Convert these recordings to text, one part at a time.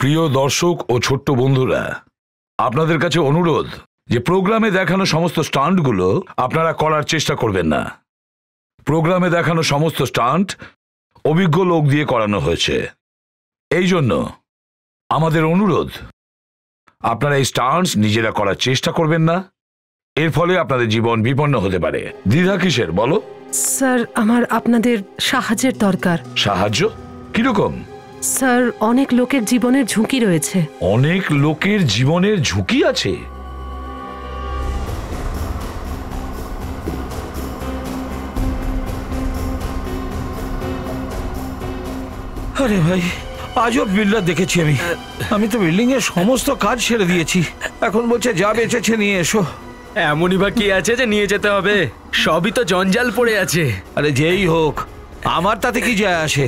প্রিয় দর্শক ও ছোট্ট বন্ধুরা, আপনাদের কাছে অনুরোধ যে প্রোগ্রামে দেখানো সমস্ত স্টান্টগুলো আপনারা করার চেষ্টা করবেন না। প্রোগ্রামে দেখানো সমস্ত স্টান্ট অভিজ্ঞ লোক দিয়ে করানো হয়েছে। এই জন্য আমাদের অনুরোধ, আপনারা এই স্টান্টস নিজেরা করার চেষ্টা করবেন না। এর ফলে আপনাদের জীবন বিপন্ন হতে পারে। দ্বিধা কিসের বলো? স্যার, আমার আপনাদের সাহায্যের দরকার। সাহায্য? কিরকম? স্যার, অনেক লোকের জীবনের ঝুঁকি রয়েছে। অনেক লোকের জীবনের ঝুঁকি আছে? আরে ভাই, আজব বিল্ডার দেখেছি আমি তো বিল্ডিং এর সমস্ত কাজ ছেড়ে দিয়েছি। এখন বলছে যা বেঁচেছে নিয়ে এসো। এমনই বা কি আছে যে নিয়ে যেতে হবে? সবই তো জঞ্জাল পড়ে আছে। আরে যেই হোক, আমার তাতে কি যায় আসে?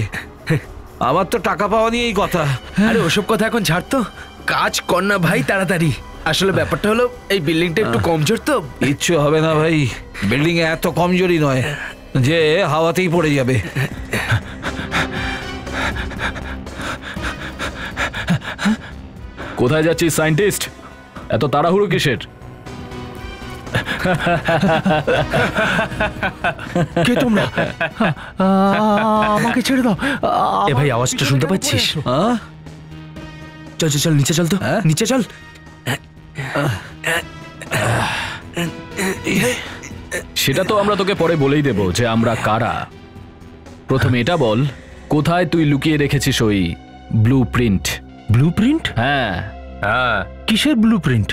আমার তো টাকা পাওয়া নিয়েই কথা। আরে ওসব কথা এখন ছাড় তো, কাজ কর না ভাই তাড়াতাড়ি। আসলে ব্যাপারটা হলো এই বিল্ডিংটা একটু কমজোর তো। ইচ্ছে হবে না ভাই, বিল্ডিং এ এত কমজোরি নয় যে হাওয়াতেই পড়ে যাবে। কোথায় যাচ্ছিস সায়েন্টিস্ট? এত তাড়াহুড়ো কিসের? কে তোমরা? আমাকে ছেড়ে দাও। এ ভাই, আওয়াজটা শুনতে পাচ্ছিস? চল চল চল, নিচে চল তো, নিচে চল। সেটা তো আমরা তোকে পরে বলেই দেব যে আমরা কারা। প্রথমে এটা বল, কোথায় তুই লুকিয়ে রেখেছিস ওই ব্লু প্রিন্ট? Blue print? হ্যাঁ হ্যাঁ। কিসের ব্লু প্রিন্ট?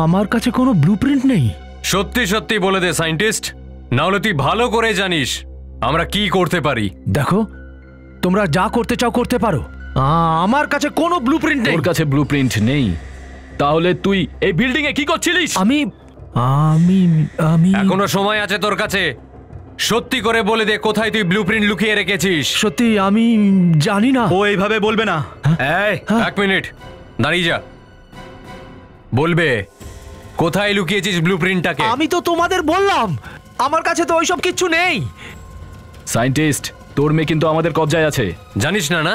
আমার কাছে কোনো ব্লু প্রিন্ট নেই। সত্যি সত্যি বলে দে সায়েন্টিস্ট, না হলে তুই ভালো করে জানিস আমরা কি করতে পারি। দেখো, তোমরা যা করতে চাও করতে পারো, আমার কাছে কোনো ব্লু প্রিন্ট নেই। তোর কাছে ব্লু প্রিন্ট নেই? তাহলে তুই এই বিল্ডিং এ কি করছিলিস? আমি আমি আমি এখনো সময় আছে তোর কাছে। সত্যি করে বলে দে কোথায় তুই ব্লুপ্রিন্ট লুকিয়ে রেখেছিস। সত্যি আমি জানি না। ও এইভাবে বলবে না। এই এক মিনিট দাঁড়িয়ে যা, বলবে কোথায় লুকিয়েছিস ব্লুপ্রিন্টটাকে। আমি তো তোমাদের বললাম আমার কাছে তো ওইসব কিচ্ছু নেই। সায়েন্টিস্ট, তোর মেয়ে কিন্তু আমাদের কবজায় আছে। জানিস না? না,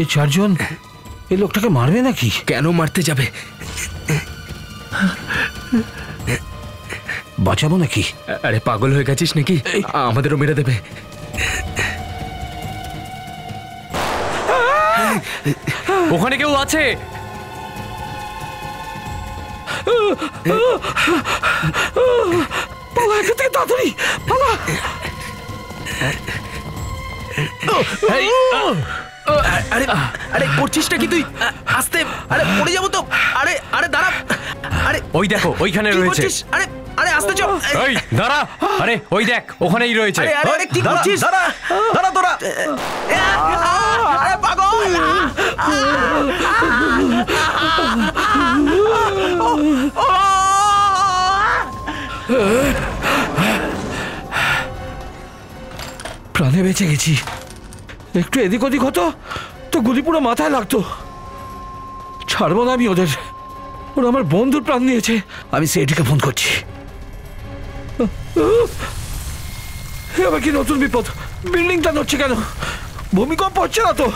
এই চারজন এই লোকটাকে মারবে নাকি? কেন মারতে যাবে? বাঁচাবো নাকি? আরে পাগল হয়ে গেছিস নাকি? আমাদেরও মেরে দেবে। ওখানে কেউ আছে। পালা এখান থেকে তাড়াতাড়ি পালা। আরে আরে করছিসটা কি তুই? আস্তে, আরে পড়ে যাবো তো। আরে আরে দাঁড়া। আরে ওই দেখো ওইখানে রয়েছে। আরে আরে আস্তে চল। এই দাঁড়া। আরে ওই দেখ ওখানেই রয়েছে। আরে আরে কি করছিস? দাঁড়া দাঁড়া তোরা। আরে পাগল। প্রাণে বেঁচে গেছি। একটু এদিক ওদিক হতো তো গুলি পুরো মাথায় লাগতো। ছাড়বো না আমি ওদের। ওরা আমার বন্ধুর প্রাণ নিয়েছে। আমি সেটিকে ফোন করছি। এবার কি নতুন বিপদ? বিল্ডিংটা নড়ছে কেন? ভূমিকম্প হচ্ছে না তো?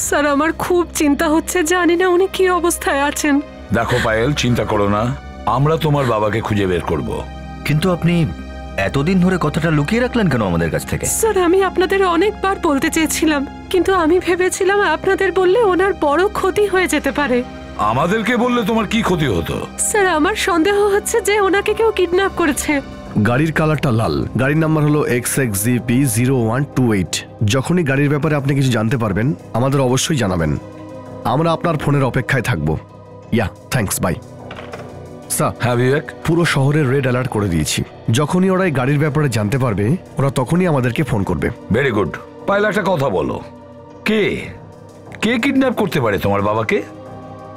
স্যার, আমার খুব চিন্তা হচ্ছে, জানি না উনি কি অবস্থায় আছেন। দেখো পায়েল, চিন্তা করো না, আমরা তোমার বাবাকে খুঁজে বের করব। কিন্তু আপনি এতদিন ধরে কথাটা লুকিয়ে রাখলেন কেন আমাদের কাছ থেকে? স্যার, আমি আপনাদের অনেকবার বলতে চেয়েছিলাম, কিন্তু আমি ভেবেছিলাম আপনাদের বললে ওনার বড় ক্ষতি হয়ে যেতে পারে। আমাদেরকে বললে তোমার কি ক্ষতি হতো? স্যার, আমার সন্দেহ হচ্ছে যে ওনাকে কেউ কিডন্যাপ করেছে। গাড়ির কালারটা লাল, গাড়ির নাম্বার হলো XXGP0128। যখনই গাড়ির ব্যাপারে আপনি কিছু জানতে পারবেন আমাদের অবশ্যই জানাবেন। আমরা আপনার ফোনের অপেক্ষায় থাকবো। ইয়া, থ্যাঙ্কস, বাই। স্যার, হ্যাঁ বিবেক, পুরো শহরের রেড অ্যালার্ট করে দিয়েছি। যখনই ওরা এই গাড়ির ব্যাপারে জানতে পারবে ওরা তখনই আমাদেরকে ফোন করবে। Very good. পায়েল, একটা কথা বলো, কে কে কিডন্যাপ করতে পারে তোমার বাবাকে?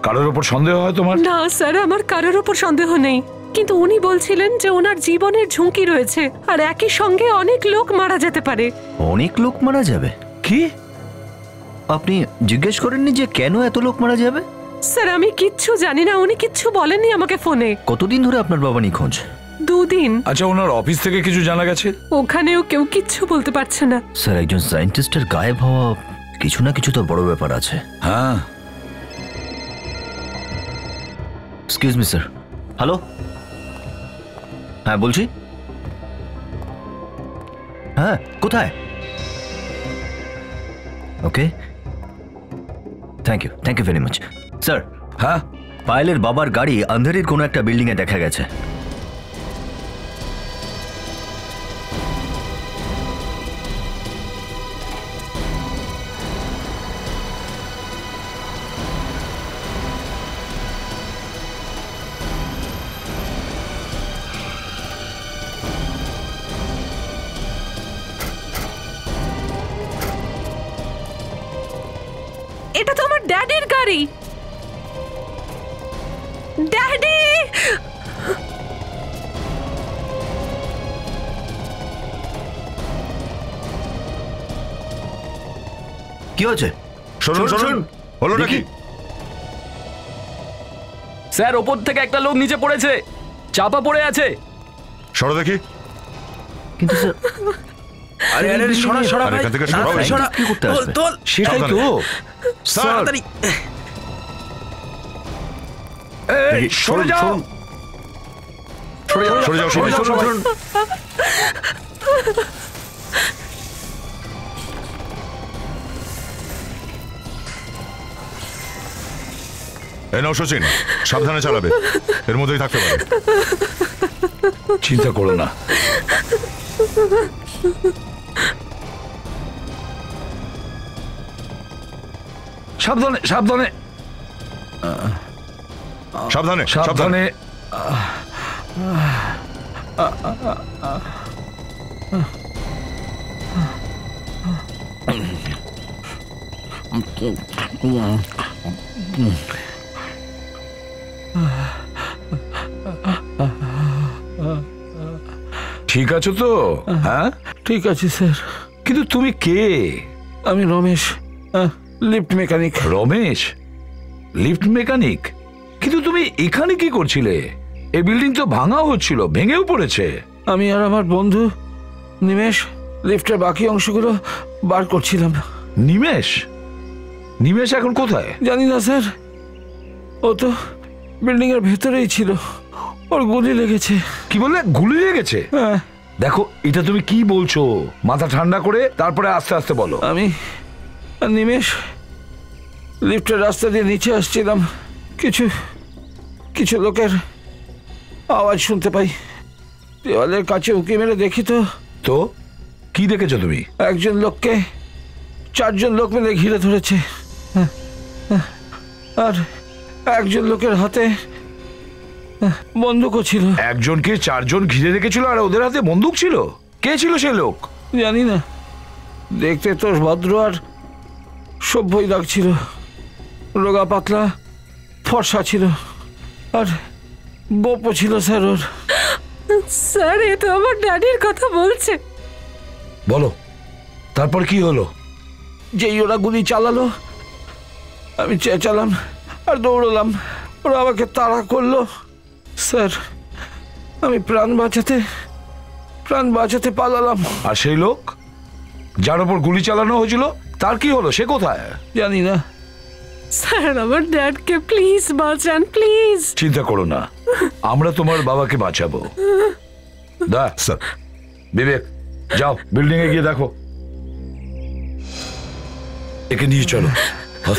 কারোর ওপর সন্দেহ হয় তোমার? না স্যার, আমার কারোর ওপর সন্দেহ নেই, কিন্তু উনি বলছিলেন যে ওনার জীবনের ঝুঁকি রয়েছে আর একই সঙ্গে অনেক লোক মারা যেতে পারে। অনেক লোক মারা যাবে? কি? আপনি জিজ্ঞেস করেননি যে কেন এত লোক মারা যাবে? স্যার আমি কিচ্ছু জানি না, উনি কিচ্ছু বলেননি আমাকে ফোনে। কতদিন ধরে আপনার বাবা নিখোঁজ? 2 দিন। আচ্ছা, ওনার অফিস থেকে কিছু জানা গেছে? ওখানেও কেউ কিচ্ছু বলতে পারছে না। স্যার, একজন সায়েন্টিস্টের গায়েব হওয়া কিছু না কিছু তো বড় ব্যাপার আছে। হ্যাঁ। Excuse me sir. হ্যালো, হ্যাঁ বলছি। হ্যাঁ, কোথায়? Okay, thank you very much sir. হ্যাঁ, পায়েলের বাবার গাড়ি আন্ধেরির কোনো একটা বিল্ডিং এ দেখা গেছে। এটা তো আমার ড্যাডির গাড়ি। ড্যাডি! কি হচ্ছে? শুনুন শুনুন, হলো নাকি? স্যার, ওপর থেকে একটা লোক নিচে পড়েছে, চাপা পড়ে আছে। সরো দেখি। কিন্তু স্যার, আরে আরে সরা সরা আরে ভাই, এখান থেকে সরাও। তাড়াতাড়ি সরা। কি করতে আসবে? তোল। সেটাই তো। স্যার, তাড়াতাড়ি। এই সরে যাও। সরে যাও সবাই, শুনুন শুনুন। এই নাও সচিন, সাবধানে চালাবে, এর মধ্যেই থাকতে পারে। চিন্তা করো না। সাবধানে সাবধানে সাবধানে সাবধানে। সাবধানে। ঠিক আছো তো? হ্যাঁ, ঠিক আছে স্যার। কিন্তু তুমি কে? আমি Ramesh, lift mechanic. Ramesh, lift mechanic? কিন্তু তুমি এখানে কি করছিলে? এই বিল্ডিং তো ভাঙা হচ্ছিল, ভেঙেও পড়েছে। আমি আর আমার বন্ধু নিমেষ লিফটের বাকি অংশগুলো বার করছিলাম। নিমেষ? নিমেষ এখন কোথায়? জানি না স্যার, ও তো বিল্ডিং এর ভেতরেই ছিল, ওর গুলি লেগেছে। কি বললে? গুলি লেগেছে? হ্যাঁ। দেখো, এটা তুমি কি বলছো? মাথা ঠান্ডা করে তারপরে আস্তে আস্তে বলো। আমি আর নিমেষ লিফটের রাস্তা দিয়ে নিচে আসছিলাম, কিছু কিছু লোকের আওয়াজ শুনতে পাই। দেওয়ালের কাছে উঁকি মেরে দেখি তো তো কি দেখেছো তুমি? একজন লোককে 4 জন লোক মিলে ঘিরে ধরেছে, আর একজন লোকের হাতে বন্দুকও ছিল। একজনকে 4 জন ঘিরে রেখেছিল আর ওদের হাতে বন্দুক ছিল? কে ছিল সে লোক? জানি না, দেখতে তো ভদ্র আর সভ্যই লাগছিল, রোগা পাতলা ফর্সা ছিল, আর বোপও ছিল স্যার ওর। স্যার, এ তো আমার ড্যাডির কথা বলছে। বলো, তারপর কি হলো? যেই ওরা গুলি চালালো, আমি চেঁচালাম আর দৌড়লাম, ওরা আমাকে তাড়া করলো। স্যার, আমি প্রাণ বাঁচাতে পালালাম। আর সেই লোক যার উপর গুলি চালানো হয়েছিল, তার কি হলো? সে কোথায়? জানি না। স্যার, আমার ড্যাডকে প্লিজ বাঁচান, প্লিজ। চিন্তা করো না, আমরা তোমার বাবাকে বাঁচাবো। দা স্যার, বিবেক, যাও বিল্ডিং এ গিয়ে দেখো। একে নিয়ে চলো।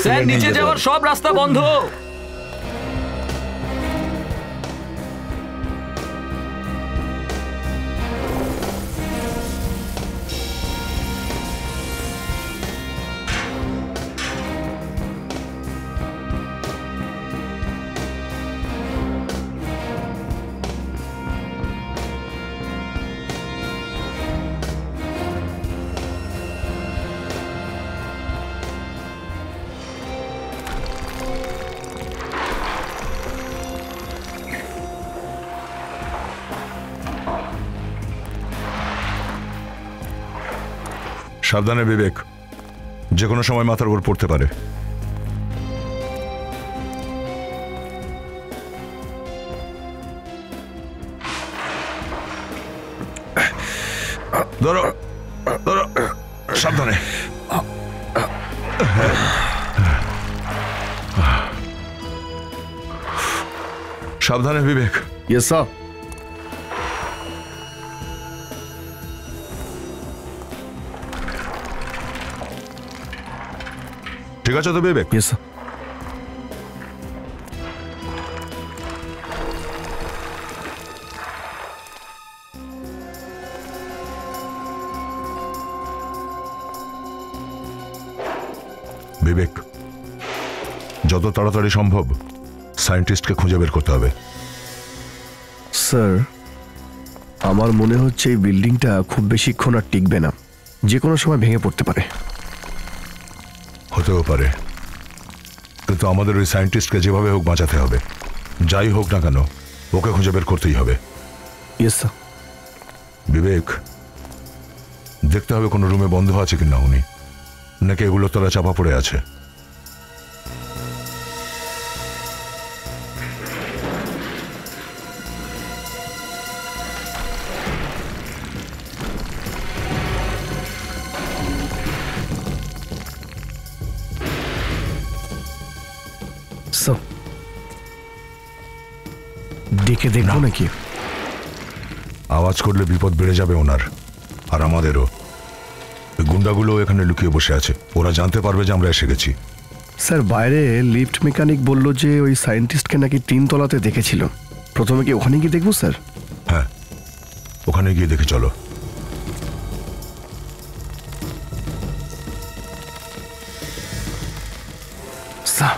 স্যার, নিচে যাওয়ার সব রাস্তা বন্ধ। সাবধানে বিবেক, যে কোনো সময় মাথার উপর পড়তে পারে। ধরো ধরো, সাবধানে। সাবধানে বিবেক। Yes sir. ঠিক আছে তো বিবেক? Yes sir. বিবেক, যত তাড়াতাড়ি সম্ভব সায়েন্টিস্টকে খুঁজে বের করতে হবে। স্যার, আমার মনে হচ্ছে এই বিল্ডিংটা খুব বেশিক্ষণ আর টিকবে না, যে কোনো সময় ভেঙে পড়তে পারে। হতেও পারে, কিন্তু আমাদের ওই সায়েন্টিস্টকে যেভাবে হোক বাঁচাতে হবে। যাই হোক না কেন ওকে খুঁজে বের করতেই হবে। Yes sir. বিবেক, দেখতে হবে কোনো রুমে বন্ধ আছে কিনা উনি, নাকি এগুলো তলা চাপা পড়ে আছে। স্যার, ডেকে দেখবো নাকি? আওয়াজ করলে বিপদ বেড়ে যাবে ওনার আর আমাদেরও। ওই গুন্ডাগুলো এখানে লুকিয়ে বসে আছে, ওরা জানতে পারবে যে আমরা এসে গেছি। স্যার, বাইরে লিফট মেকানিক বলল যে ওই সায়েন্টিস্টকে নাকি 3 তলাতে দেখেছিল। প্রথমে কি ওখানে গিয়ে দেখবো স্যার? হ্যাঁ, ওখানে গিয়ে দেখে চলো। স্যার,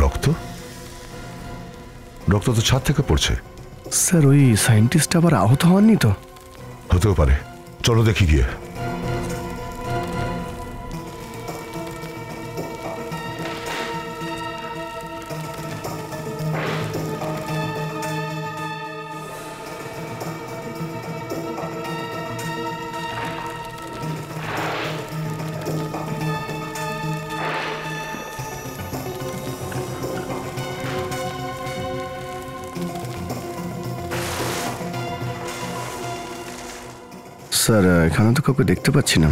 রক্ত রক্ত তো ছাদ থেকে পড়ছে। স্যার, ওই সায়েন্টিস্ট আবার আহত হননি তো? হতেও পারে, চলো দেখি গিয়ে। স্যার, এখানে তো কাউকে দেখতে পাচ্ছি না।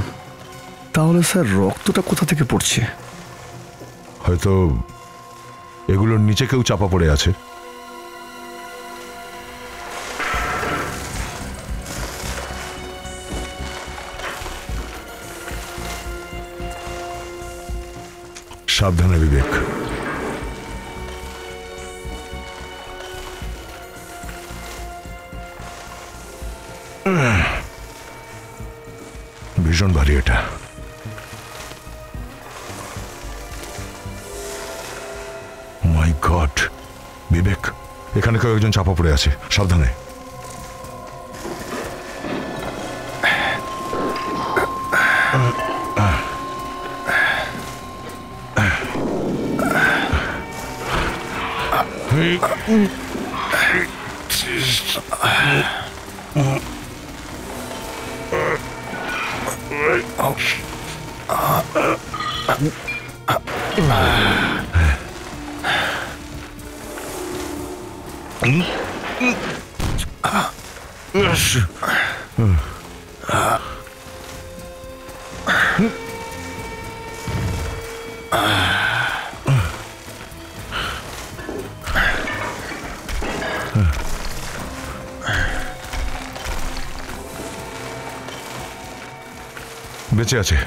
তাহলে স্যার রক্তটা কোথা থেকে পড়ছে? হয়তো এগুলোর নিচে কেউ চাপা পড়ে আছে। সাবধানে বিবেক। ভীষণ ভারী এটা। মাই গড, বিবেক, এখানে কেউ একজন চাপা পড়ে আছে, সাবধানে। বেঁচে আছে।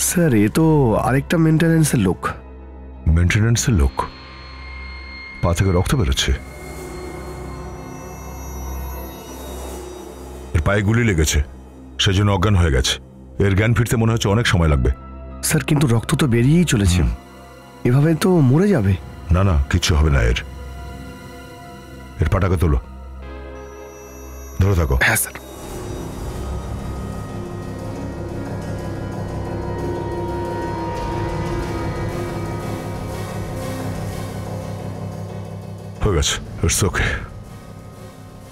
স্যার, এ তো আরেকটা মেনটেন্যান্সের লোক। মেনটেন্যান্সের লোক? পা থেকে রক্ত বেরোচ্ছে। এর পায়ে গুলি লেগেছে, সেজন্য অজ্ঞান হয়ে গেছে। এর জ্ঞান ফিরতে মনে হচ্ছে অনেক সময় লাগবে। স্যার, কিন্তু রক্ত তো বেরিয়েই চলেছে, এভাবে তো মরে যাবে। না না, কিচ্ছু হবে না। এর পাটাকে তোলো, ধরে থাকো। হ্যাঁ স্যার। হয়ে গেছে, ইটস ওকে।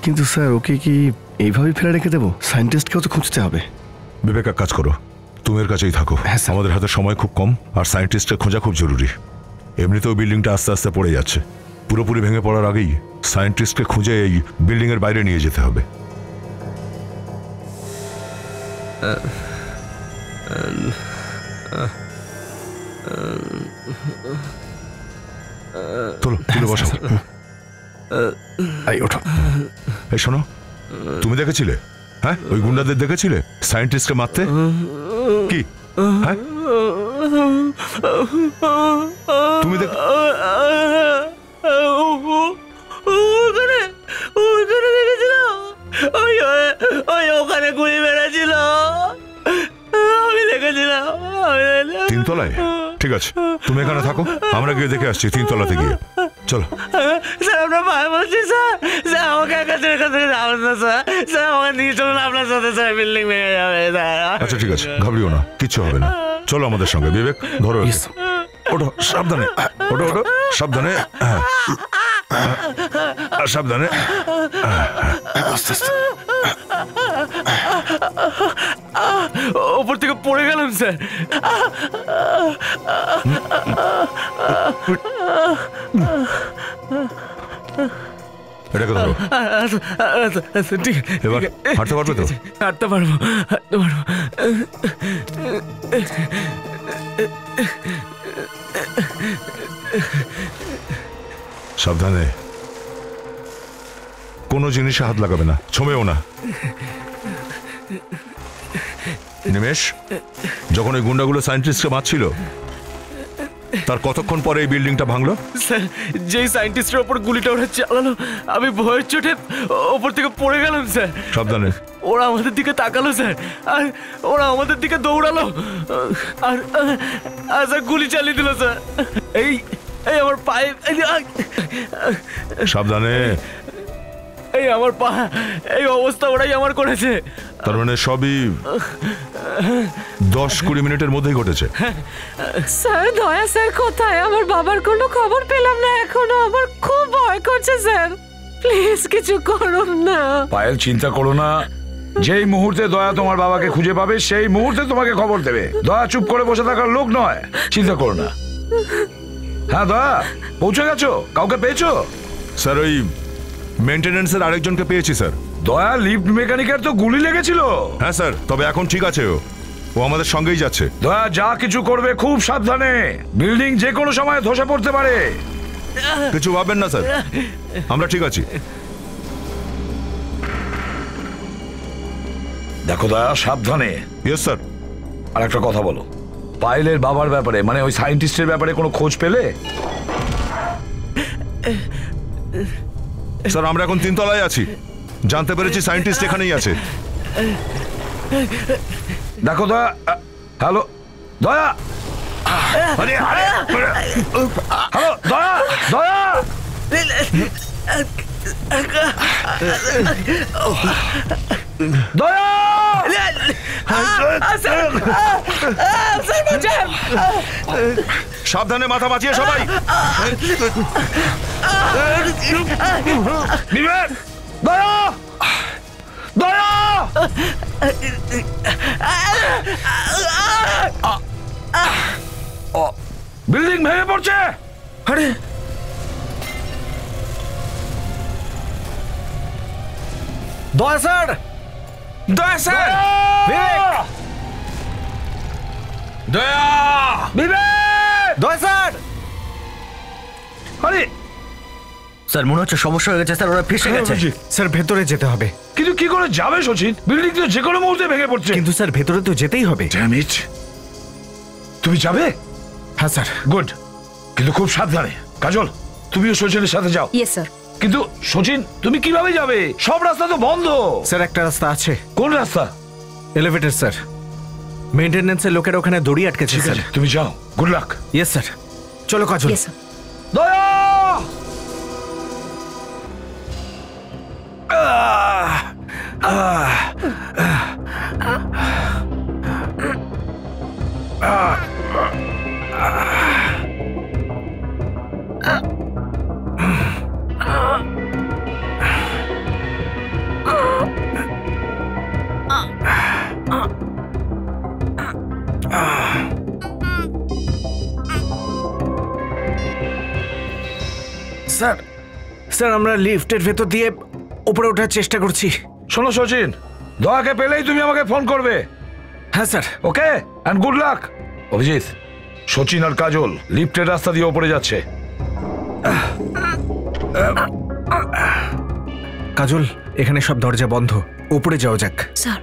কিন্তু স্যার ওকে কি এইভাবেই ফেলে রেখে দেবো? সায়েন্টিস্টকেও তো খুঁজতে হবে। বিবেক, এক কাজ করো, তুমি এর কাছেই থাকো। হ্যাঁ, স্যার। আমাদের হাতে সময় খুব কম, আর সায়েন্টিস্টের খোঁজা খুব জরুরি। এমনিতেও বিল্ডিংটা আস্তে আস্তে পড়ে যাচ্ছে, পুরোপুরি ভেঙে পড়ার আগেই সায়েন্টিস্টকে খুঁজে এই বিল্ডিং এর বাইরে নিয়ে যেতে হবে। তুলো তুলে বসাও। এই ওঠো। এই শোনো, তুমি দেখেছিলে? হ্যাঁ, ওই গুন্ডাদের দেখেছিলে সায়েন্টিস্টকে মারতে? কি হ্যাঁ তুমি দেখ ওখানে গুলি বেড়েছিল, আমি দেখেছিলাম। তিনতলায়? ঠিক আছে, তুমি এখানে থাকো, আমরা গিয়ে দেখে আসছি তিনতলাতে গিয়ে। চলো স্যার, আমরা ভাই বলছি স্যার। স্যার আমাকে একা থেকে যাবেন না স্যার। স্যার আমাকে নিয়ে চলুন আপনার সাথে, স্যার বিল্ডিং ভেঙে যাবে স্যার। আচ্ছা ঠিক আছে, ঘাবড়িও না, কিচ্ছু হবে না। চলো আমাদের সঙ্গে। বিবেক, ধরো একে। ওঠো, সাবধানে ওঠো, ওঠো সাবধানে। হ্যাঁ, সাবধানে। আস্তে আস্তে। ওপর থেকে পড়ে গেলাম স্যার। এটাকে ধরো। ঠিক এবার হাঁটতে পারবে তো? হাঁটতে পারবো, হাঁটতে পারবো। সাবধানে, কোনো জিনিসে হাত লাগাবে না, ছোঁবেও না। নিমেষ, যখন ওই গুন্ডাগুলো সায়েন্টিস্টকে মারছিল তার কতক্ষণ পরে এই বিল্ডিংটা ভাঙলো? স্যার, যেই সায়েন্টিস্টের ওপর গুলিটা ওরা চালালো, আমি ভয়ের চোটে ওপর থেকে পড়ে গেলাম স্যার। সাবধানে। ওরা আমাদের দিকে তাকালো স্যার, আর ওরা আমাদের দিকে দৌড়ালো, আর আর স্যার গুলি চালিয়ে দিল স্যার। এই এই আমার পায়ে, সাবধানে। এই আমার পা, এই অবস্থা ওরাই আমার করেছে। তার মানে সবই 10-20 মিনিটের মধ্যেই ঘটেছে। স্যার, দয়া স্যার কোথায়? আমার বাবার কোনো খবর পেলাম না এখনো। আমার খুব ভয় করছে স্যার, প্লিজ কিছু করুন না। পায়েল, চিন্তা করো না, যেই মুহূর্তে দয়া তোমার বাবাকে খুঁজে পাবে সেই মুহূর্তে তোমাকে খবর দেবে। দয়া চুপ করে বসে থাকার লোক নয়, চিন্তা করো না। হ্যাঁ দয়া, পৌঁছে গেছো? কাউকে পেয়েছো? স্যার, ওই মেইনটেনেন্সের আরেকজনকে পেয়েছি স্যার। দয়া, লিফট মেকানিকের তো গুলি লেগেছিল। হ্যাঁ স্যার, তবে এখন ঠিক আছে, ও আমাদের সঙ্গেই যাচ্ছে। দয়া, যা কিছু করবে খুব সাবধানে, বিল্ডিং যে কোনো সময় ধসে পড়তে পারে। কিছু ভাববেন না স্যার, আমরা ঠিক আছি। দেখো দয়া, সাবধানে। Yes sir. আর একটা কথা বলো, পায়েলের বাবার ব্যাপারে, মানে ওই সায়েন্টিস্টের ব্যাপারে কোনো খোঁজ পেলে? স্যার, আমরা এখন 3 তলায় আছি, জানতে পেরেছি সায়েন্টিস্ট এখানেই আছে। দেখো দয়া, হ্যালো দয়া, আরে আরে, হ্যালো দয়া, দয়া, দয়া, সাবধানে, মাথা বাঁচিয়ে সবাই। বিবেক, দয়া, দয়া, বিল্ডিং ভেঙে পড়ছে। আরে দয়া স্যার, দয়া স্যার, বিবেক, দয়া, বিবেক, দয়া স্যার। আরে স্যার, মনে হচ্ছে সমস্যা হয়ে গেছে স্যার, ওরা ফেসে গেছে। স্যার, ভেতরে যেতে হবে। কিন্তু কি করে যাবে সচিন? বিল্ডিং তো যে কোনো মুহূর্তে ভেঙে পড়ছে। কিন্তু স্যার, ভেতরে তো যেতেই হবে। ড্যাম ইট, তুমি যাবে? হ্যাঁ স্যার। গুড, কিন্তু খুব সাবধানে। কাজল, তুমিও সচিনের সাথে যাও। Yes sir. কিন্তু সচিন, তুমি কিভাবে যাবে? সব রাস্তা তো বন্ধ। স্যার, একটা রাস্তা আছে। কোন রাস্তা? Elevator sir. মেইনটেনেন্সের লোকেরা ওখানে দড়ি আটকেছে ঠিক স্যার। আছে, তুমি যাও। Good luck. Yes sir. চলো Kajal. Yes sir. Daya, sir sir আমরা লিফটের ভেতর দিয়ে উপরে ওঠার চেষ্টা করছি। শোনো সচিন, দয়াকে পেলেই তুমি আমাকে ফোন করবে। হ্যাঁ sir. Okay, and good luck. Abhijit, Sachin আর কাজল লিফটের রাস্তা দিয়ে ওপরে যাচ্ছে। কাজল, এখানে সব দরজা বন্ধ, উপরে যাওয়া যাক। স্যার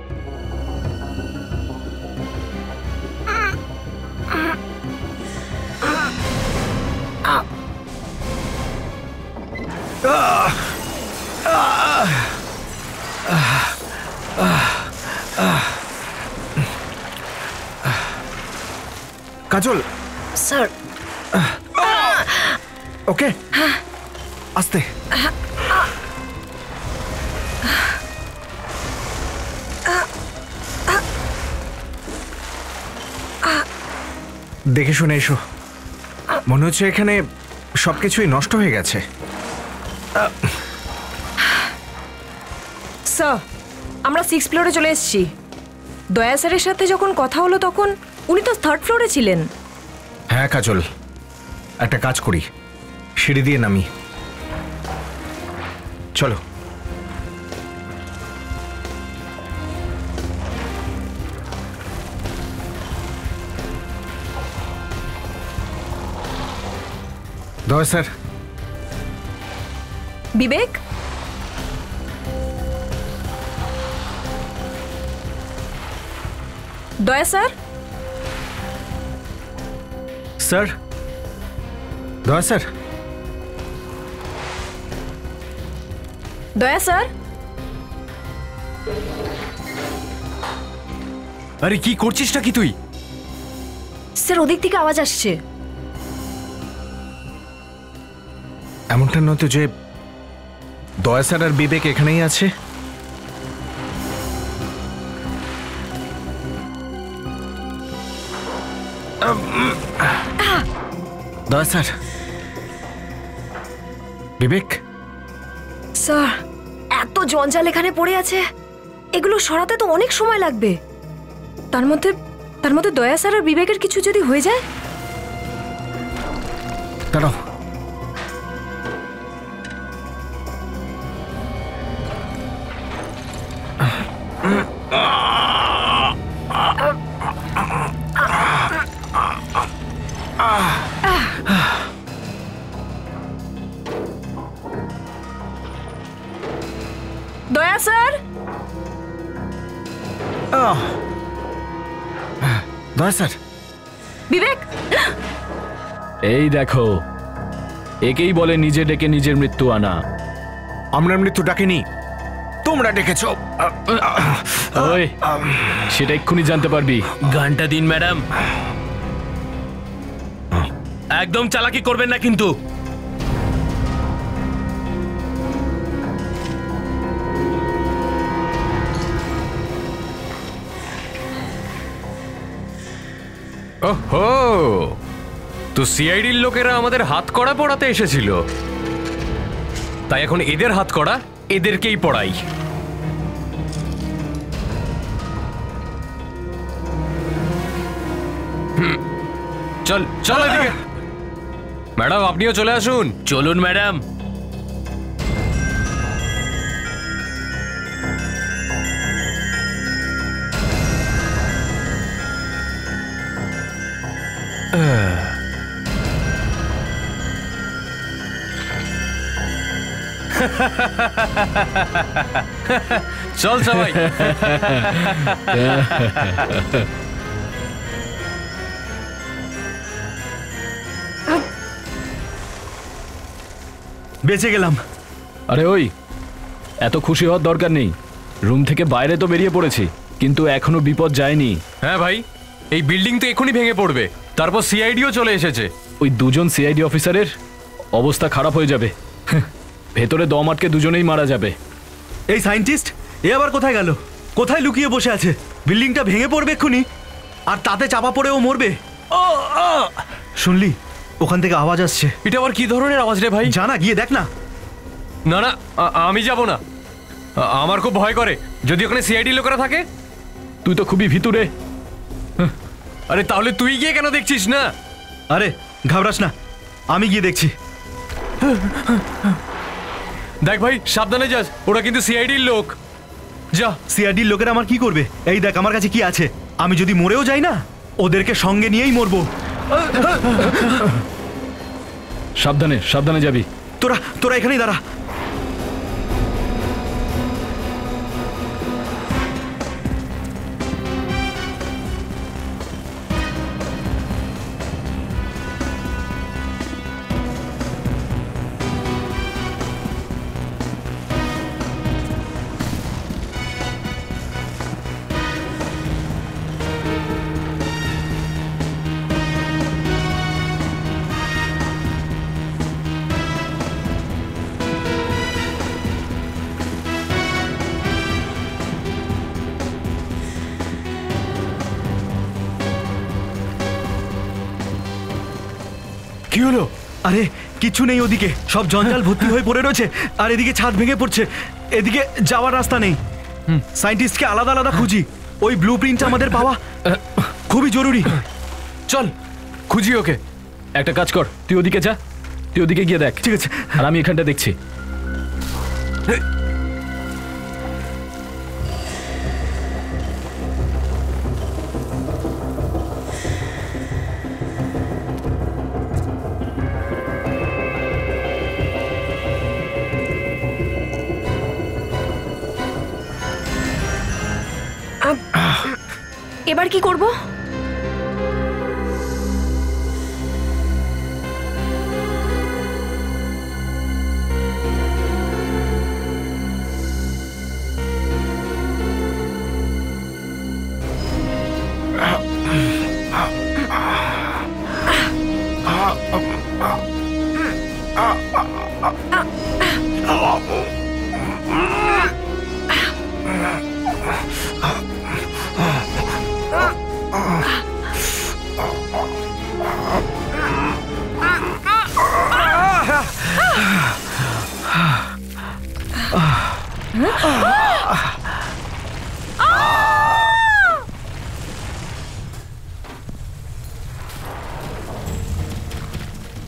কাজল। স্যার ওকে, আস্তে। দেখে শুনে এসো, মনে হচ্ছে এখানে সবকিছুই নষ্ট হয়ে গেছে। স্যার, আমরা 6 ফ্লোরে চলে এসেছি। দয়া স্যারের সাথে যখন কথা হলো তখন উনি তো 3rd ফ্লোরে ছিলেন। হ্যাঁ কাজল, একটা কাজ করি, সিঁড়ি দিয়ে নামি। চলো। দয়া স্যার। বিবেক, দয়া sir. Sir, Daya sir. Daya sir. আরে কি করছিসটা কি তুই? স্যার, ওদিক থেকে আওয়াজ আসছে। এমনটা নয় তো যে দয়া স্যার আর বিবেক এখানেই আছে? দয়া স্যার, বিবেক। স্যার, এত জঞ্জাল এখানে পড়ে আছে, এগুলো সরাতে তো অনেক সময় লাগবে। তার মধ্যে দয়া স্যার আর বিবেকের কিছু যদি হয়ে যায়? দাঁড়াও। দয়া স্যার। দয়া স্যার। বিবেক। এই দেখো, একেই বলে নিজে ডেকে নিজের মৃত্যু আনা। আমরা মৃত্যু ডাকিনি, তোমরা ডেকেছো। ওই, সেটা এক্ষুনি জানতে পারবি। গানটা দিন ম্যাডাম, একদম চালাকি করবেন না কিন্তু। ওহো, তো সিআইডির লোকেরা আমাদের হাত কড়া পড়াতে এসেছিল, তাই এখন এদের হাত কড়া এদেরকেই পড়াই। চল চল এদিকে। ম্যাডাম, আপনিও চলে আসুন। চলুন ম্যাডাম। চল সবাই। বেঁচে গেলাম। আরে ওই, এত খুশি হওয়ার দরকার নেই। রুম থেকে বাইরে তো বেরিয়ে পড়েছি, কিন্তু এখনো বিপদ যায়নি। হ্যাঁ ভাই, এই বিল্ডিং তো এখনই ভেঙে পড়বে, তারপর সিআইডিও চলে এসেছে। ওই দুজন সিআইডি অফিসারের অবস্থা খারাপ হয়ে যাবে। ভেতরে দম আটকে দুজনেই মারা যাবে। এই সায়েন্টিস্ট, এ আবার কোথায় গেল? কোথায় লুকিয়ে বসে আছে? বিল্ডিংটা ভেঙে পড়বে এক্ষুনি, আর তাতে চাপা পড়ে ও মরবে। শুনলি ওখান থেকে আওয়াজ আসছে। এটা আবার কি ধরনের আওয়াজ রে ভাই? জানা, গিয়ে দেখ না। না না, আমি যাব না। আমার খুব ভয় করে, যদি ওখানে সিআইডি লোকেরা থাকে। তুই তো খুবই ভিতরে। আরে তাহলে তুই গিয়ে কেন দেখছিস না? আরে ঘাবড়াস না, আমি গিয়ে দেখছি। দেখ ভাই, সাবধানে যাস, ওরা কিন্তু সিআইডির লোক। যা। সিআইডির লোকেরা আমার কি করবে? এই দেখ আমার কাছে কি আছে। আমি যদি মরেও যাই না, ওদেরকে সঙ্গে নিয়েই মরবো। সাবধানে সাবধানে যাবি। তোরা তোরা এখানেই দাঁড়া। কি হলো? আরে কিছু নেই, ওদিকে সব জঞ্জাল ভর্তি হয়ে পড়ে রয়েছে, আর এদিকে ছাদ ভেঙে পড়ছে। এদিকে যাওয়ার রাস্তা নেই। সায়েন্টিস্টকে আলাদা আলাদা খুঁজি। ওই ব্লু প্রিন্ট আমাদের পাওয়া খুবই জরুরি। চল খুঁজি ওকে। একটা কাজ কর, তুই ওদিকে যা, তুই ওদিকে গিয়ে দেখ। ঠিক আছে, আর আমি এখানটা দেখছি। এবার কি করব?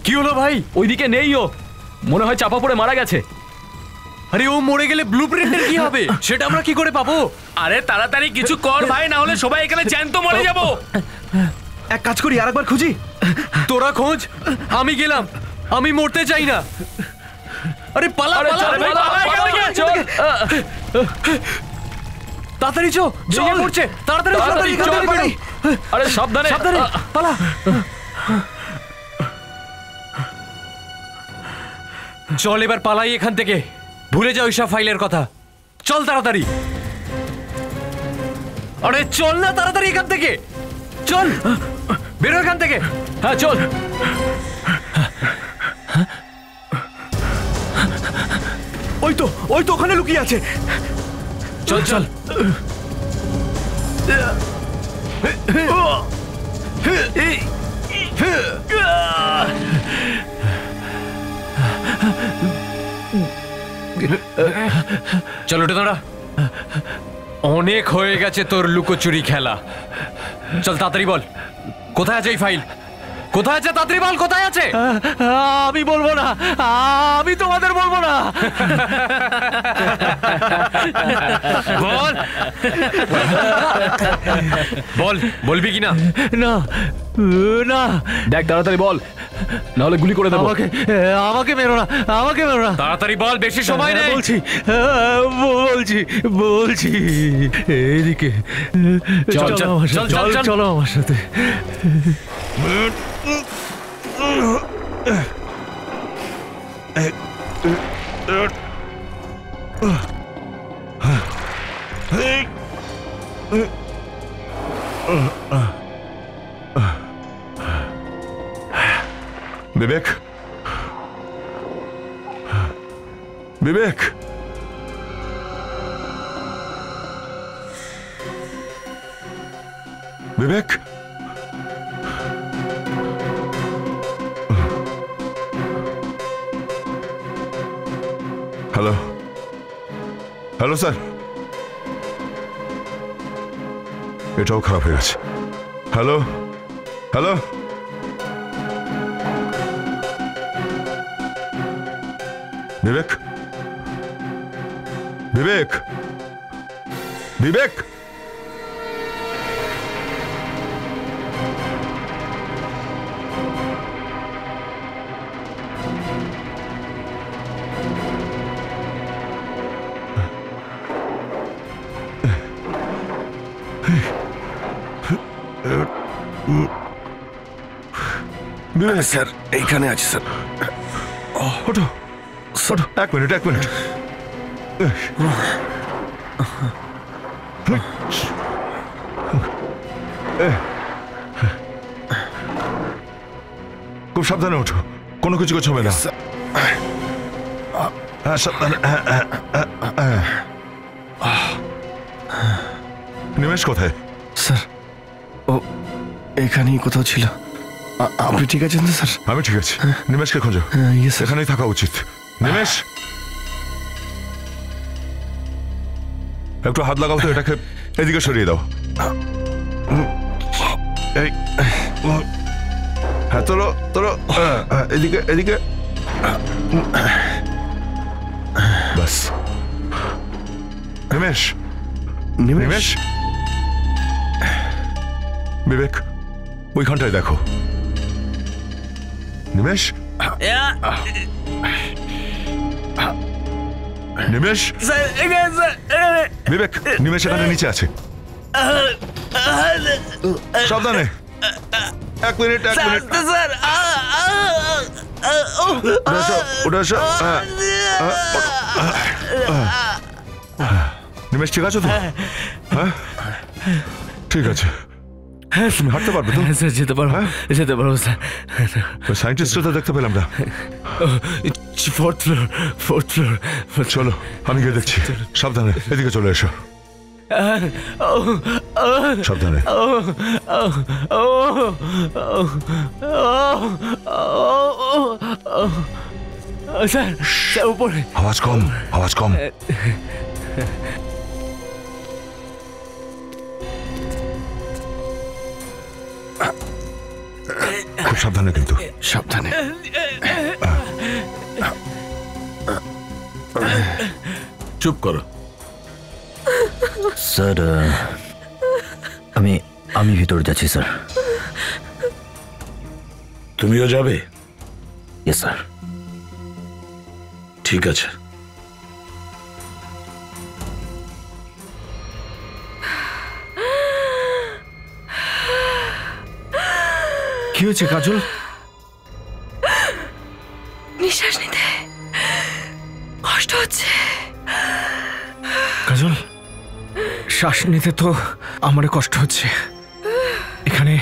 কি হলো ভাই? ওইদিকে নেই, ও মনে হয় চাপা পড়ে মারা গেছে। আরে ও মরে গেলে ব্লুপ্রিন্টের কি হবে? সেটা আমরা কি করে পাবো? আরে তাড়াতাড়ি কিছু কর ভাই, না হলে সবাই এখানে জ্যান্ত মরে যাবো। এক কাজ করি, আরেকবার খুঁজি। তোরা খোঁজ, আমি গেলাম। আমি মরতে চাই না। আরে পালা পালা তাড়াতাড়ি চো, জল পড়ছে। তাড়াতাড়ি তাড়াতাড়ি। আরে সাবধানে সাবধানে পালা। চল এবার পালাই এখান থেকে। ভুলে যাও ওইসব ফাইলের কথা। চল তাড়াতাড়ি। আরে চল না তাড়াতাড়ি এখান থেকে। চল বেরো এখান থেকে। হ্যাঁ চল। ওই তো ওখানে লুকিয়ে আছে। চল চল। চল উঠে দাঁড়া। অনেক হয়ে গেছে তোর লুকোচুরি খেলা। চল তাড়াতাড়ি বল, কোথায় আছে এই ফাইল? কোথায় আছে? তাড়াতাড়ি বল, কোথায় আছে? আমি বলবো না, আমি তোমাদের বলবো না। বল বল, বলবি কি না? না না, দেখ তাড়াতাড়ি বল, নাহলে গুলি করে দেবো। আমাকে মেরো না, আমাকে মেরো না। তাড়াতাড়ি বল, বেশি সময় নেই। বলছি বলছি এইদিকে চল চল চল চল চলো আমার সাথে। বিবেক, বিবেক, বিবেক হ্যালো হ্যালো স্যার এটাও খারাপ হয়ে গেছে হ্যালো হ্যালো বিবেক বিবেক বিবেক বিবেক স্যার এইখানে আছে স্যার। ওঠো ওঠো, এক মিনিট এক মিনিট। খুব সাবধানে ওঠো, কোনো কিছু কিছু হবে না। হ্যাঁ সাবধানে। নিমেষ কোথায়? স্যার ও এখানেই কোথাও ছিল। আপনি ঠিক আছেন তো স্যার? আমি ঠিক আছি। নিমেষকে খোঁজো, এখানেই থাকা উচিত। নিমেষ একটু হাত লাগাও তো, এটাকে এদিকে সরিয়ে দাও। হ্যাঁ তোলো তোলো, এদিকে এদিকে, বাস। নিমেষ নিমেষ, বিবেক ওইখানটায় দেখো। নিমেষ নিমেষ, বিবেক নিমেষ এখানে নিচে আছে। সাবধানে, এক মিনিট এক মিনিট। উঠে এসো। নিমেষ ঠিক আছে তো? হ্যাঁ ঠিক আছে। হ্যাঁ তুমি হাঁটতে পারবে তো? স্যার যেতে পারবো, যেতে পারবো স্যার। সায়েন্টিস্টটা তো দেখতে পেলাম না। Fourth floor, fourth floor. চলো আমি গিয়ে দেখছি। সাবধানে এদিকে চলে এসো। সাবধানে। স্যার স্যার উপরে। আওয়াজ কম, আওয়াজ কম। খুব সাবধানে কিন্তু। সাবধানে। চুপ করো। স্যার আমি আমি ভিতরে যাচ্ছি স্যার। তুমিও যাবে? Yes sir. ঠিক আছে। কি হয়েছে কাজল? নিঃশ্বাস নিতে কষ্ট হচ্ছে। কাজল শ্বাস নিতে তো আমারও কষ্ট হচ্ছে। এখানে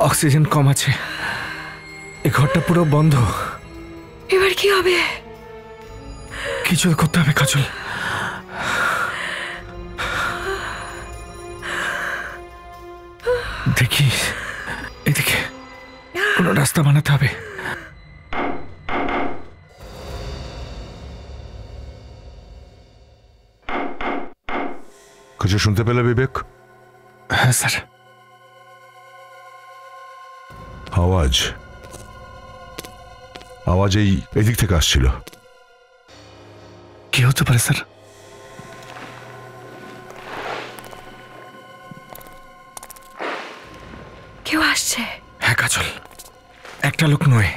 অক্সিজেন কম আছে, এই ঘরটা পুরো বন্ধ। এবার কি হবে? কিছু করতে হবে কাজল। দেখি এদিকে কোনো রাস্তা বানাতে হবে। কিছু শুনতে পেলে বিবেক? হ্যাঁ স্যার। আওয়াজ আওয়াজ এই এদিক থেকে আসছিল। কি হতে পারে স্যার? কেউ আসছে। হ্যাঁ কাজল, একটা লোক নয়,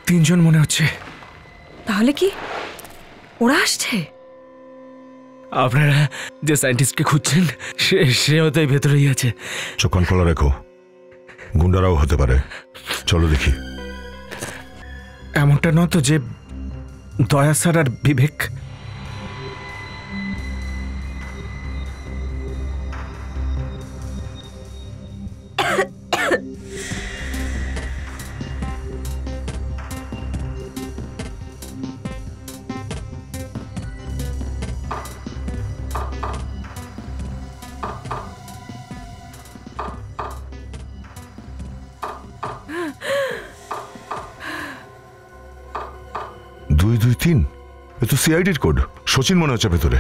তিনজন মনে হচ্ছে। তাহলে কি ওরা আসছে? আপনারা যে সায়েন্টিস্টকে খুঁজছেন সে হয়তো ভেতরেই আছে। চোখ কান খোলা রেখো, গুন্ডারাও হতে পারে। চলো দেখি। এমনটা নয় তো যে দয়া স্যার আর বিবেক? এ তো সিআইডির কোড। সচিন মনে হচ্ছে ভেতরে।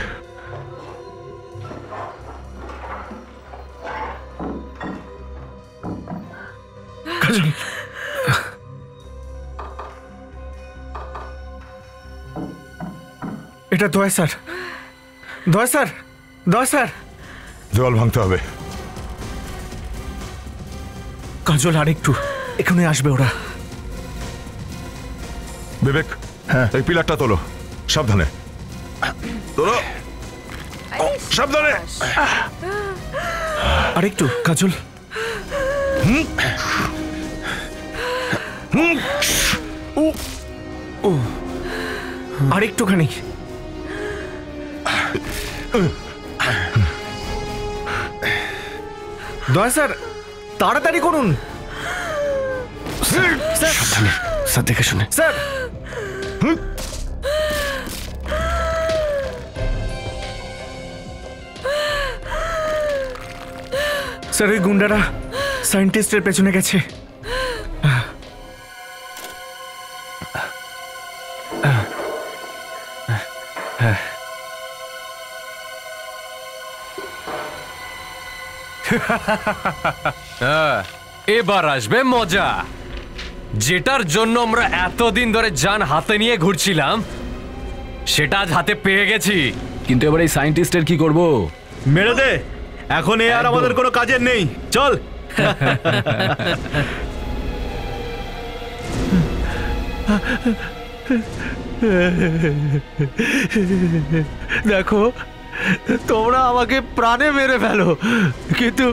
এটা দয়া sir, Daya sir, Daya sir. দেওয়াল ভাঙতে হবে। কাজল আরেকটু, এখানে আসবে ওরা। বিবেক, হ্যাঁ এই পিলারটা তোলো, সাবধানে তোলো, সাবধানে। আরেকটু কাজল। আরেকটুখানি। দয়া স্যার, তাড়াতাড়ি করুন। স্যার দেখে শুনে। স্যার স্যার, ওই গুন্ডারা সায়েন্টিস্টের পেছনে গেছে। এবার আসবে মজা, যেটার জন্য আমরা এতদিন ধরে জান হাতে নিয়ে ঘুরছিলাম সেটা আজ হাতে পেয়ে গেছি। কিন্তু এবার এই সায়েন্টিস্টের কি করব? মেরে দে, এখন এ আর আমাদের কোনো কাজের নেই, চল। দেখো, তোমরা আমাকে প্রাণে মেরে ফেলো, কিন্তু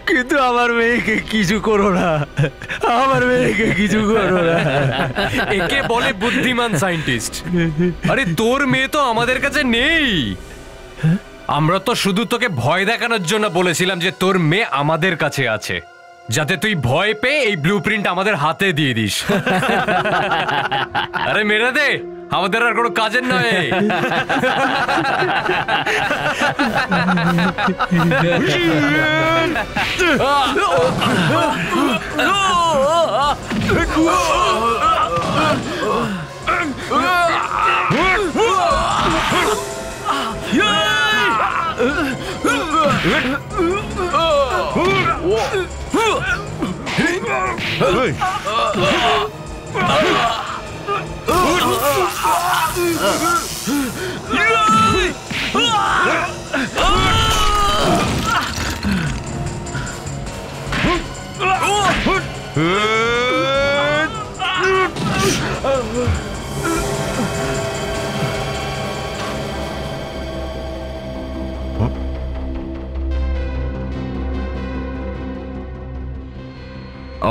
কিন্তু আমার মেয়েকে কিছু করো না, আমার মেয়েকে কিছু করো না। একে বলে বুদ্ধিমান সায়েন্টিস্ট। আরে তোর মেয়ে তো আমাদের কাছে নেই, আমরা তো শুধু তোকে ভয় দেখানোর জন্য বলেছিলাম যে তোর মেয়ে আমাদের কাছে আছে, যাতে তুই ভয় পেয়ে এই ব্লুপ্রিন্ট আমাদের হাতে দিয়ে দিস। আরে মেরে দে, আমাদের আর কোনো কাজের নয়।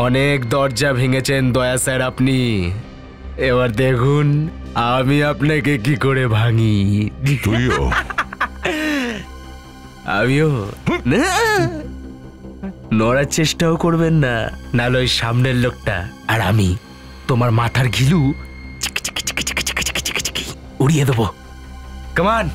অনেক দরজা ভেঙেছেন দয়া স্যার আপনি, এবার দেখুন আমি আপনাকে কি করে ভাঙি। তুইও? আমিও নড়ার চেষ্টাও করবেন না, নাহলে ওই সামনের লোকটা আর আমি তোমার মাথার ঘিলু উড়িয়ে দেবো। কামান।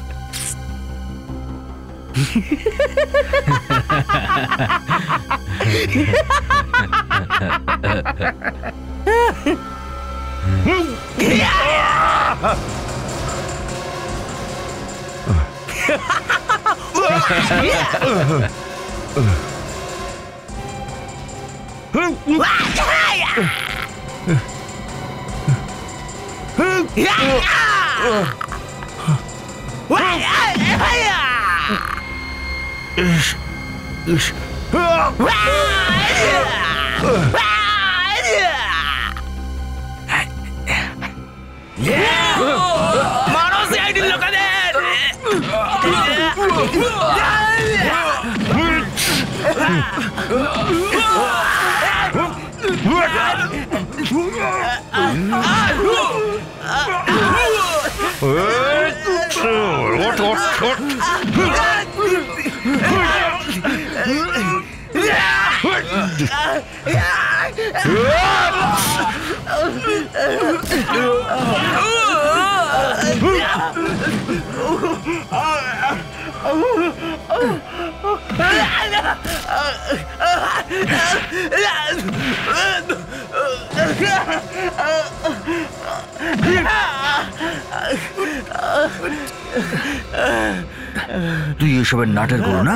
তুই এসবের নাটের করো না?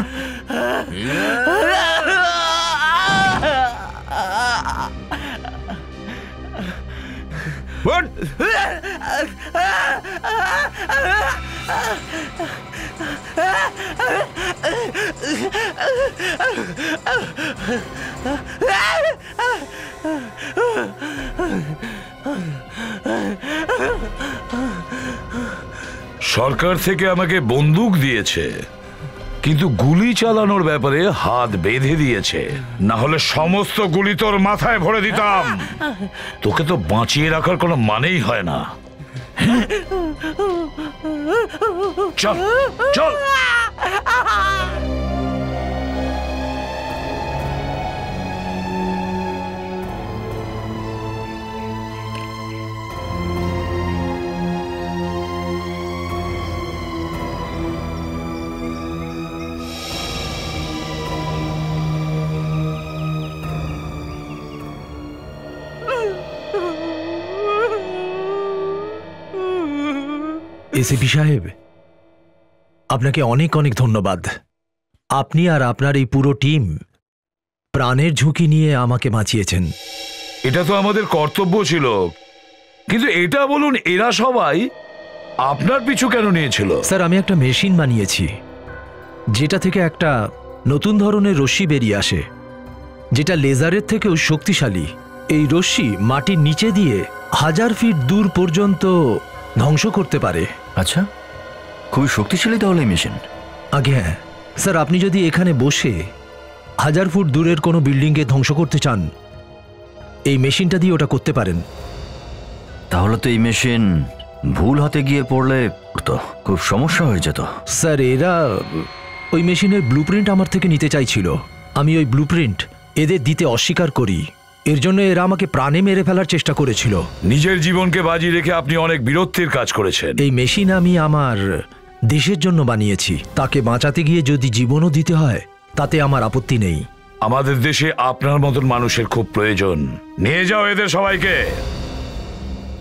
সরকার থেকে আমাকে বন্দুক দিয়েছে, কিন্তু গুলি চালানোর ব্যাপারে হাত বেঁধে দিয়েছে, না হলে সমস্ত গুলি তোর মাথায় ভরে দিতাম। তোকে তো বাঁচিয়ে রাখার কোনো মানেই হয় না। চল চল। এসিপি সাহেব, আপনাকে অনেক অনেক ধন্যবাদ। আপনি আর আপনার এই পুরো টিম প্রাণের ঝুঁকি নিয়ে আমাকে বাঁচিয়েছেন। এটা তো আমাদের কর্তব্য ছিল, কিন্তু এটা বলুন এরা সবাই আপনার পিছু কেন নিয়েছিল? স্যার, আমি একটা মেশিন বানিয়েছি যেটা থেকে একটা নতুন ধরনের রশ্মি বেরিয়ে আসে, যেটা লেজারের থেকেও শক্তিশালী। এই রশ্মি মাটির নিচে দিয়ে 1000 ফিট দূর পর্যন্ত ধ্বংস করতে পারে। আচ্ছা, খুবই শক্তিশালী তাহলে এই মেশিন। আগে হ্যাঁ স্যার, আপনি যদি এখানে বসে 1000 ফুট দূরের কোনো বিল্ডিংকে ধ্বংস করতে চান, এই মেশিনটা দিয়ে ওটা করতে পারেন। তাহলে তো এই মেশিন ভুল হাতে গিয়ে পড়লে তো খুব সমস্যা হয়ে যেত। স্যার, এরা ওই মেশিনের ব্লুপ্রিন্ট আমার থেকে নিতে চাইছিল। আমি ওই ব্লুপ্রিন্ট এদের দিতে অস্বীকার করি। এর জন্য এরা আমাকে প্রাণে মেরে ফেলার চেষ্টা করেছিল। নিজের জীবনকে বাজি রেখে আপনি অনেক বীরত্বের কাজ করেছেন। এই মেশিন আমি আমার দেশের জন্য বানিয়েছি। তাকে বাঁচাতে গিয়ে যদি জীবনও দিতে হয় তাতে আমার আপত্তি নেই। আমাদের দেশে আপনার মতন মানুষের খুব প্রয়োজন। নিয়ে যাও এদের সবাইকে,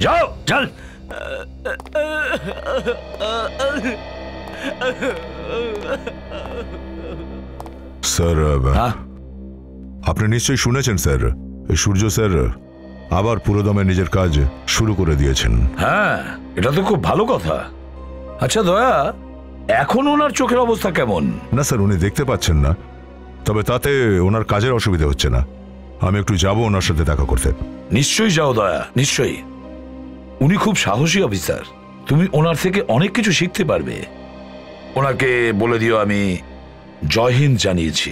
যাও। চল। স্যার, আপনি নিশ্চয়ই শুনেছেন স্যার, সূর্য স্যার আবার পুরোদমে নিজের কাজ শুরু করে দিয়েছেন। হ্যাঁ, এটা তো খুব ভালো কথা। আচ্ছা দয়া, এখন ওনার চোখের অবস্থা কেমন? না স্যার, উনি দেখতে পাচ্ছেন না, তবে তাতে ওনার কাজের অসুবিধা হচ্ছে না। আমি একটু যাব ওনার সাথে দেখা করতে। নিশ্চয়ই যাও দয়া, নিশ্চয়ই। উনি খুব সাহসী অফিসার, তুমি ওনার থেকে অনেক কিছু শিখতে পারবে। ওনাকে বলে দিও আমি জয় হিন্দ জানিয়েছি।